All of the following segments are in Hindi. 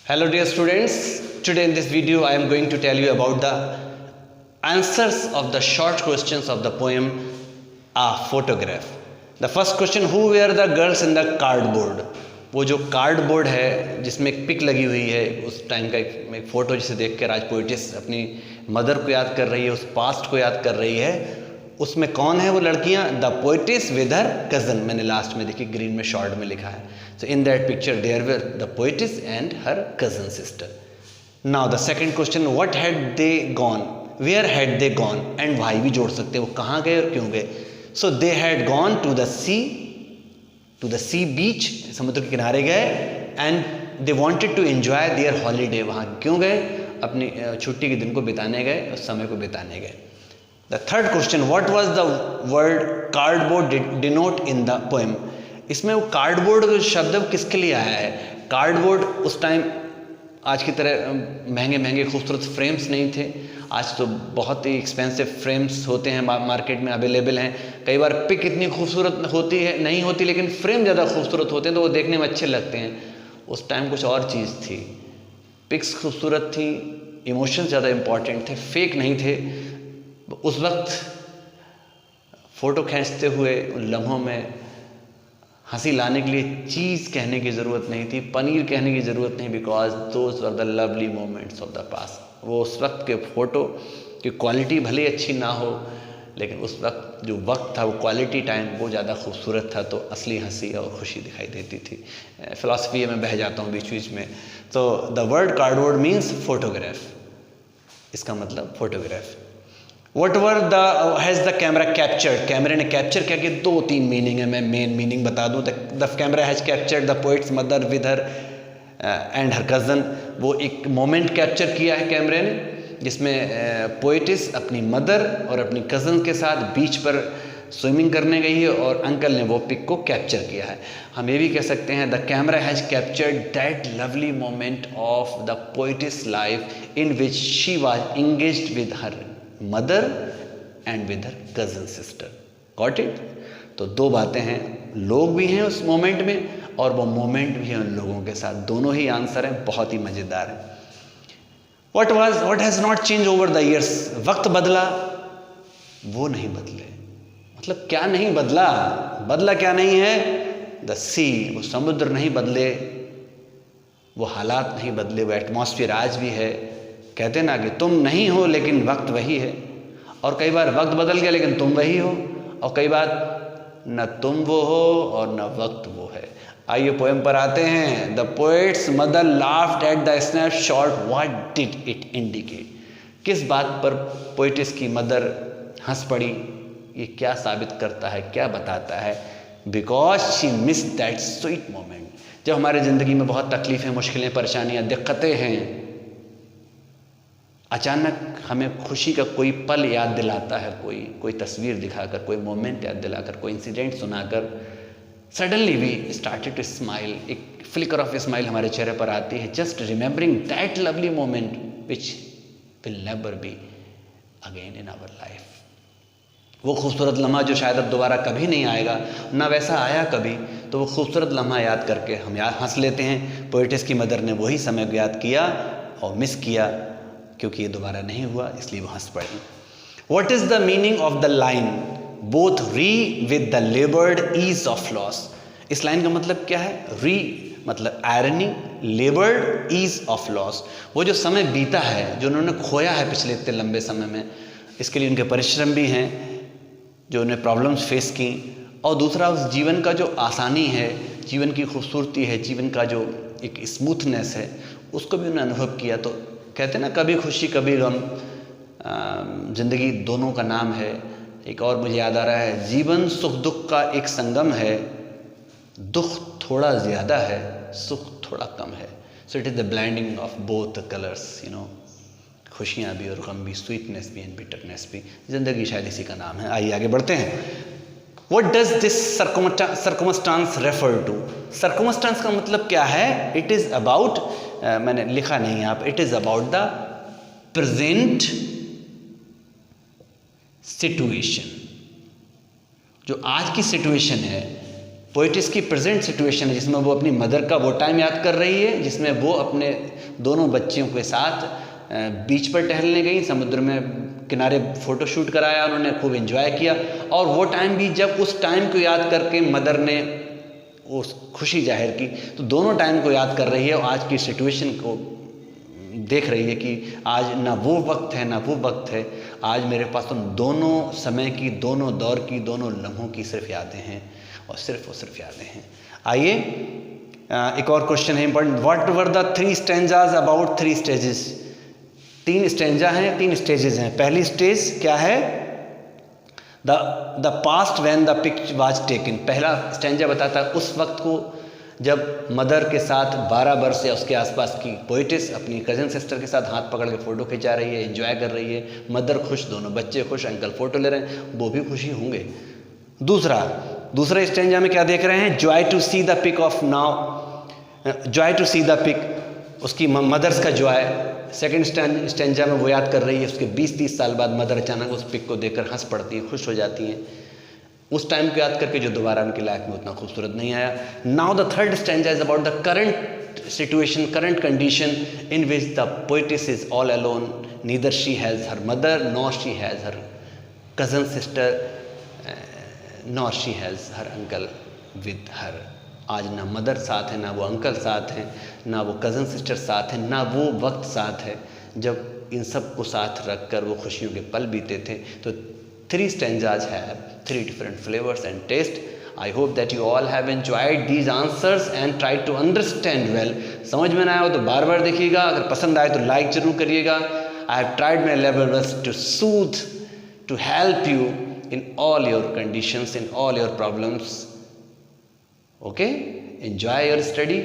Hello dear students, today in this video I am going to tell you about the answers of the short questions of the poem A Photograph. The first question, who were the girls in the cardboard? वो जो कार्डबोर्ड है जिसमें एक पिक लगी हुई है उस टाइम का एक फ़ोटो जिसे देख कर आज पोइटिस अपनी मदर को याद कर रही है, उस पास्ट को याद कर रही है। उसमें कौन है वो लड़कियां? The poetess with her cousin. मैंने लास्ट में देखी ग्रीन में शॉर्ट में लिखा है। So in that picture there were the poetess and her cousin sister. Now the second question, what had they gone? Where had they gone? And why भी जोड़ सकते हैं, वो कहाँ गए और क्यों गए। So they had gone to the sea beach, समुद्र के किनारे गए। And they wanted to enjoy their holiday, वहाँ क्यों गए? अपनी छुट्टी के दिन को बिताने गए, उस समय को बिताने गए। The third question, what was the word cardboard denote in the poem? इसमें वो कार्डबोर्ड शब्द किसके लिए आया है? कार्डबोर्ड उस टाइम आज की तरह महंगे महंगे खूबसूरत फ्रेम्स नहीं थे। आज तो बहुत ही एक्सपेंसिव फ्रेम्स होते हैं, मार्केट में अवेलेबल हैं। कई बार पिक इतनी खूबसूरत होती है नहीं होती, लेकिन फ्रेम ज़्यादा खूबसूरत होते हैं तो वो देखने में अच्छे लगते हैं। उस टाइम कुछ और चीज़ थी, पिक्स खूबसूरत थी, इमोशंस ज़्यादा इम्पॉर्टेंट थे, फेक नहीं थे। उस वक्त फ़ोटो खींचते हुए उन लम्हों में हंसी लाने के लिए चीज़ कहने की ज़रूरत नहीं थी, पनीर कहने की ज़रूरत नहीं, because those were the lovely moments of the past. वो उस वक्त के फ़ोटो की क्वालिटी भले अच्छी ना हो, लेकिन उस वक्त जो वक्त था वो क्वालिटी टाइम वो ज़्यादा खूबसूरत था, तो असली हंसी और खुशी दिखाई देती थी। फ़िलासफ़ी में बह जाता हूँ बीच बीच में। तो the word cardboard means photograph, इसका मतलब photograph. What were has the camera captured? कैमरे ने कैप्चर क्या कि दो तीन मीनिंग है, मैं मेन मीनिंग बता दूँ। The camera has captured the poets mother with her and her cousin. वो एक मोमेंट कैप्चर किया है कैमरे ने, जिसमें पोइटिस अपनी मदर और अपनी कज़न के साथ बीच पर स्विमिंग करने गई है और अंकल ने वो पिक को कैप्चर किया है। हम ये भी कह सकते हैं the camera has captured that lovely moment of the पोइटिस life in which she was engaged with her mother and with her cousin sister. Got it? तो दो बातें हैं, लोग भी हैं उस मोमेंट में और वो मोमेंट भी है उन लोगों के साथ। दोनों ही आंसर हैं, बहुत ही मज़ेदार है। What has not change over the years? वक्त बदला, वो नहीं बदले। मतलब क्या नहीं बदला? बदला क्या नहीं है? द सी, वो समुद्र नहीं बदले, वो हालात नहीं बदले, वो एटमॉस्फेयर आज भी है। कहते ना कि तुम नहीं हो लेकिन वक्त वही है, और कई बार वक्त बदल गया लेकिन तुम वही हो, और कई बार न तुम वो हो और न वक्त वो है। आइए पोएम पर आते हैं। The poets mother laughed at the snapshot, what did it indicate? किस बात पर पोइटिस की मदर हंस पड़ी? ये क्या साबित करता है, क्या बताता है? Because she miss that sweet moment. जब हमारे ज़िंदगी में बहुत तकलीफ़ें, मुश्किलें, परेशानियाँ, दिक्कतें हैं, अचानक हमें खुशी का कोई पल याद दिलाता है, कोई तस्वीर दिखाकर, कोई मोमेंट याद दिलाकर, कोई इंसिडेंट सुनाकर, suddenly we started to smile. एक फ्लिकर ऑफ स्माइल हमारे चेहरे पर आती है, just remembering that lovely moment which will never be again in our life. वो खूबसूरत लम्हा जो शायद अब दोबारा कभी नहीं आएगा, ना वैसा आया कभी, तो वो खूबसूरत लम्हा याद करके हम याद हंस लेते हैं। पोइटिस की मदर ने वही समय को याद किया और मिस किया, क्योंकि ये दोबारा नहीं हुआ, इसलिए वो हंस पड़ी। What is the meaning of the line both re with the labored ease of loss? इस लाइन का मतलब क्या है? re मतलब irony, labored ease of loss, वो जो समय बीता है, जो उन्होंने खोया है पिछले इतने लंबे समय में, इसके लिए उनके परिश्रम भी हैं, जो उन्हें प्रॉब्लम्स फेस की, और दूसरा उस जीवन का जो आसानी है, जीवन की खूबसूरती है, जीवन का जो एक स्मूथनेस है, उसको भी उन्होंने अनुभव किया। तो कहते हैं ना, कभी खुशी कभी गम, ज़िंदगी दोनों का नाम है। एक और मुझे याद आ रहा है, जीवन सुख दुख का एक संगम है, दुख थोड़ा ज़्यादा है, सुख थोड़ा कम है। So it is the blending of both the colours, you know, खुशियाँ भी और गम भी, स्वीटनेस भी एंड बिटरनेस भी। ज़िंदगी शायद इसी का नाम है। आइए आगे बढ़ते हैं। What does this circumstance refer to? Circumstance का मतलब क्या है? It is about, मैंने लिखा नहीं यहाँ पर, it is about the present situation। जो आज की सिचुएशन है पोइटिस की प्रेजेंट सिचुएशन है जिसमें वो अपनी मदर का वो टाइम याद कर रही है जिसमें वो अपने दोनों बच्चियों के साथ बीच पर टहलने गई, समुद्र में किनारे फ़ोटो शूट कराया, उन्होंने खूब एंजॉय किया। और वो टाइम भी जब उस टाइम को याद करके मदर ने उस खुशी जाहिर की, तो दोनों टाइम को याद कर रही है और आज की सिचुएशन को देख रही है कि आज ना वो वक्त है ना वो वक्त है, आज मेरे पास तो दोनों समय की, दोनों दौर की, दोनों लम्हों की सिर्फ यादें हैं और सिर्फ यादें हैं। आइए एक और क्वेश्चन है important. What were the 3 stanzas about 3 stages? 3 stanza हैं, 3 स्टेजेस हैं। पहली स्टेज क्या है? The past when the picture was taken. पहला स्टैंजा बताता है उस वक्त को जब मदर के साथ 12 वर्ष या उसके आसपास की पोइटिस अपनी कज़न सिस्टर के साथ हाथ पकड़ के फ़ोटो खिंचा रही है, एंजॉय कर रही है, मदर खुश, दोनों बच्चे खुश, अंकल फ़ोटो ले रहे हैं, वो भी खुशी होंगे। दूसरा स्टैंजा में क्या देख रहे हैं? Joy to see the pic of now, joy to see the pic, उसकी मदर्स का जॉय। सेकंड स्टैंजा में वो याद कर रही है उसके 20-30 साल बाद मदर अचानक उस पिक को देखकर हंस पड़ती हैं, खुश हो जाती हैं, उस टाइम को याद करके जो दोबारा उनकी लाइफ में उतना खूबसूरत नहीं आया। Now the third stanza is about the current situation, current condition in which the पोइटिस is all alone, neither she has her mother nor she has her cousin sister nor she has her uncle with her. आज ना मदर साथ है, ना वो अंकल साथ हैं, ना वो कज़न सिस्टर साथ हैं, ना वो वक्त साथ है जब इन सब को साथ रख कर वो खुशियों के पल बीते थे। तो 3 stanzas have 3 different flavors and taste. I hope that you all have enjoyed these answers and tried to understand well. समझ में ना आया हो तो बार बार देखिएगा, अगर पसंद आए तो लाइक जरूर करिएगा। I have tried my level best to soothe, to help you in all your conditions, in all your problems. Okay? Enjoy your study,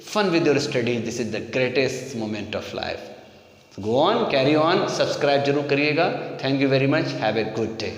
fun with your study. This is the greatest moment of life. So go on, carry on, subscribe जरूर करिएगा। Thank you very much. Have a good day.